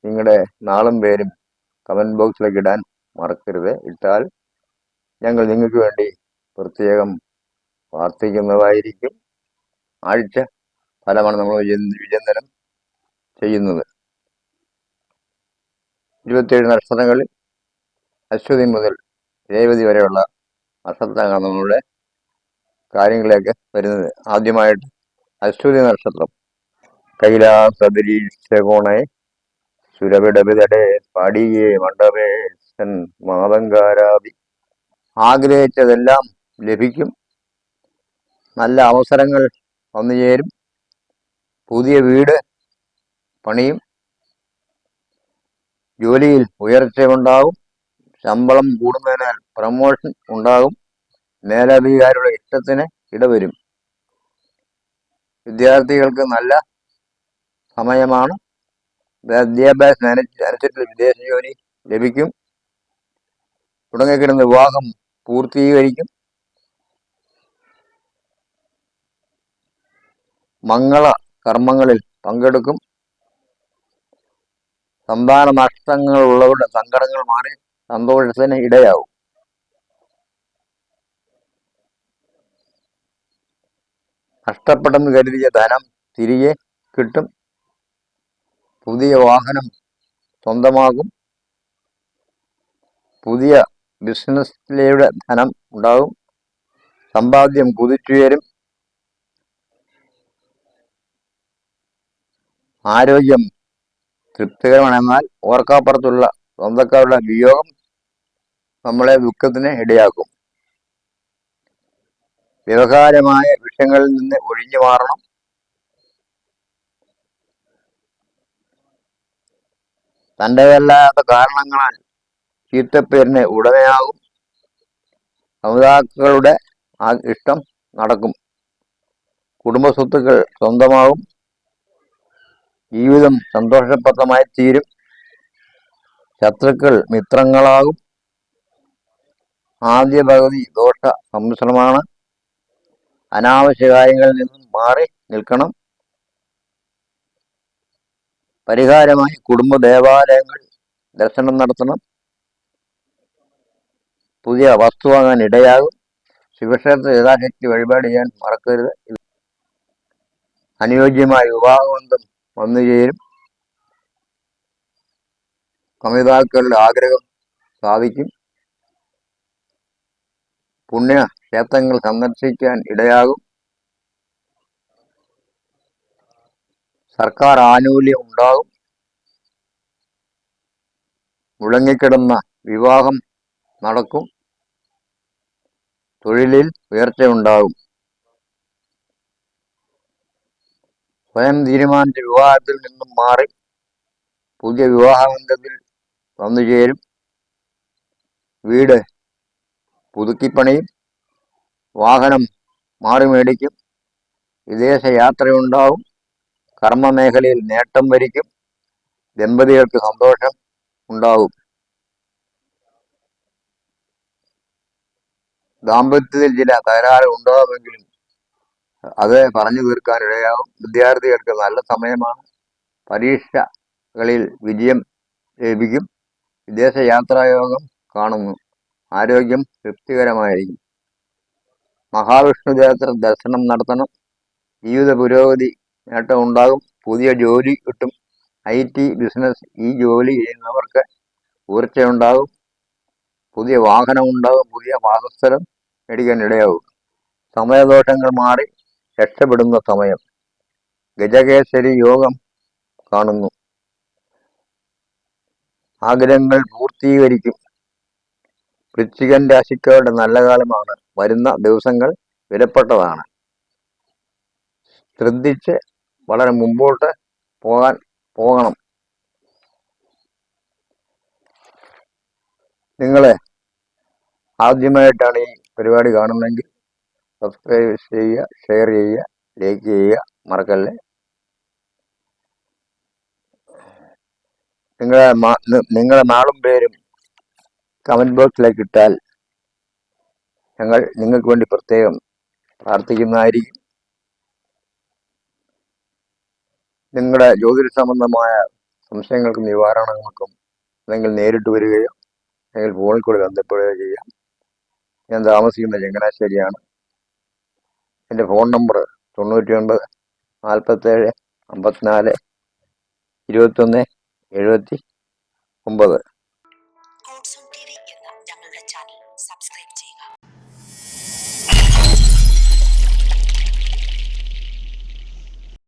നിങ്ങളുടെ നാളും പേരും കമന്റ് ബോക്സിലേക്ക് ഇടാൻ മറക്കരുത്. ഇട്ടാൽ ഞങ്ങൾ നിങ്ങൾക്ക് വേണ്ടി പ്രത്യേകം പ്രാർത്ഥിക്കുന്നതായിരിക്കും. ആഴ്ച ഫലമാണ് നമ്മൾ വിചിന്തനം ചെയ്യുന്നത്. 27 നക്ഷത്രങ്ങളിൽ അശ്വതി മുതൽ രേവതി വരെയുള്ള നക്ഷത്രങ്ങളാണ് നമ്മളുടെ കാര്യങ്ങളിലേക്ക് വരുന്നത്. ആദ്യമായിട്ട് അശ്വതി നക്ഷത്രം. കൈലാസബലീശകോണേ സുരവിടവിതടേ പാടിയേ മണ്ഡപേശൻ മാതങ്കാരാദി. ആഗ്രഹിച്ചതെല്ലാം ലഭിക്കും. നല്ല അവസരങ്ങൾ വന്നുചേരും. പുതിയ വീട് പണിയും. ജോലിയിൽ ഉയർച്ചയുണ്ടാകും. ശമ്പളം കൂടുന്നതിനാൽ പ്രമോഷൻ ഉണ്ടാകും. മേലധികാരിയുടെ ഇഷ്ടത്തിന് ഇടവരും. വിദ്യാർത്ഥികൾക്ക് നല്ല സമയമാണ്. വിദ്യാഭ്യാസം അനുസരിച്ച് വിദേശ ജോലി ലഭിക്കും. തുടങ്ങിക്കിടന്ന വിവാഹം പൂർത്തീകരിക്കും. മംഗള കർമ്മങ്ങളിൽ പങ്കെടുക്കും. സന്താന നഷ്ടങ്ങളുള്ളവരുടെ സങ്കടങ്ങൾ മാറി സന്തോഷത്തിന് ഇടയാവും. നഷ്ടപ്പെട്ടെന്ന് കരുതിയ ധനം തിരികെ കിട്ടും. പുതിയ വാഹനം സ്വന്തമാകും. പുതിയ ബിസിനസ്സിലൂടെ ധനം ഉണ്ടാകും. സമ്പാദ്യം കുതിച്ചുയരും. ആരോഗ്യം തൃപ്തികരമാണ്. എന്നാൽ ഓർക്കാപ്പുറത്തുള്ള സ്വന്തക്കാരുടെ വിയോഗം നമ്മളെ ദുഃഖത്തിന് ഇടയാക്കും. വ്യവഹാരമായ വിഷയങ്ങളിൽ നിന്ന് ഒഴിഞ്ഞു മാറണം. തൻ്റെതല്ലാത്ത കാരണങ്ങളാൽ ചീത്തപ്പേരിന് ഉടമയാകും. സമുദാക്കളുടെ ഇഷ്ടം നടക്കും. കുടുംബസ്വത്തുക്കൾ സ്വന്തമാകും. ജീവിതം സന്തോഷപ്രദമായി തീരും. ശത്രുക്കൾ മിത്രങ്ങളാകും. ആദ്യ പകുതി ദോഷ സമ്മിശ്രമാണ്. അനാവശ്യ കാര്യങ്ങളിൽ നിന്നും മാറി നിൽക്കണം. പരിഹാരമായി കുടുംബ ദേവാലയങ്ങൾ ദർശനം നടത്തണം. പുതിയ വസ്തു വാങ്ങാൻ ഇടയാകും. ശിവക്ഷേത്ര യഥാശക്തി വഴിപാട് ചെയ്യാൻ മറക്കരുത്. അനുയോജ്യമായ വിവാഹബന്ധം വന്നുചേരും. കമിതാക്കളുടെ ആഗ്രഹം സാധിക്കും. പുണ്യ ക്ഷേത്രങ്ങൾ സന്ദർശിക്കാൻ ഇടയാകും. സർക്കാർ ആനുകൂല്യം ഉണ്ടാകും. മുടങ്ങിക്കിടന്ന വിവാഹം നടക്കും. തൊഴിലിൽ ഉയർച്ചയുണ്ടാകും. സ്വയം തീരുമാനിച്ച വിവാഹത്തിൽ നിന്നും മാറി പുതിയ വിവാഹബന്ധത്തിൽ വന്നുചേരും. വീട് പുതുക്കിപ്പണിയും. വാഹനം മാറി മേടിക്കും. വിദേശ യാത്രയുണ്ടാവും. കർമ്മമേഖലയിൽ നേട്ടം വരിക്കും. ദമ്പതികൾക്ക് സന്തോഷം ഉണ്ടാവും. ദാമ്പത്യത്തിൽ ചില തകരാറ് ഉണ്ടാകുമെങ്കിലും അത് പറഞ്ഞു തീർക്കാൻ ഇടയാകും. വിദ്യാർത്ഥികൾക്ക് നല്ല സമയമാണ്. പരീക്ഷകളിൽ വിജയം ലഭിക്കും. വിദേശ യാത്രായോഗം കാണുന്നു. ആരോഗ്യം തൃപ്തികരമായിരിക്കും. മഹാവിഷ്ണു ക്ഷേത്ര ദർശനം നടത്തണം. ജീവിത പുരോഗതി നേട്ടം ഉണ്ടാകും. പുതിയ ജോലി കിട്ടും. IT ബിസിനസ് ഈ ജോലി ചെയ്യുന്നവർക്ക് ഉയർച്ചയുണ്ടാകും. പുതിയ വാഹനം ഉണ്ടാകും. പുതിയ വാസസ്ഥലം മേടിക്കാൻ ഇടയാകും. സമയദോഷങ്ങൾ മാറി രക്ഷപ്പെടുന്ന സമയം. ഗജകേസരി യോഗം കാണുന്നു. ആഗ്രഹങ്ങൾ പൂർത്തീകരിക്കും. വൃശ്ചികൻ രാശിക്കാരുടെ നല്ല കാലമാണ്. വരുന്ന ദിവസങ്ങൾ വിലപ്പെട്ടതാണ്. ശ്രദ്ധിച്ച് വളരെ മുമ്പോട്ട് പോകണം. നിങ്ങൾ ആദ്യമായിട്ടാണ് ഈ പരിപാടി കാണുന്നതെങ്കിൽ സബ്സ്ക്രൈബ് ചെയ്യുക, ഷെയർ ചെയ്യുക, ലൈക്ക് ചെയ്യുക മറക്കല്ലേ. നിങ്ങളുടെ നാളും പേരും കമന്റ് ബോക്സിലേക്ക് ഇട്ടാൽ ഞങ്ങൾ നിങ്ങൾക്ക് വേണ്ടി പ്രത്യേകം പ്രാർത്ഥിക്കുന്നതായിരിക്കും. നിങ്ങളുടെ ജ്യോതിഷ സംബന്ധമായ സംശയങ്ങൾക്കും നിവാരണങ്ങൾക്കും അല്ലെങ്കിൽ നേരിട്ട് വരികയോ അല്ലെങ്കിൽ ഫോണിൽ കൂടി ബന്ധപ്പെടുകയോ ചെയ്യാം. ഞാൻ താമസിക്കുന്നത് ചങ്ങനാശ്ശേരിയാണ്. എൻ്റെ ഫോൺ നമ്പർ 99 47 54 21 79.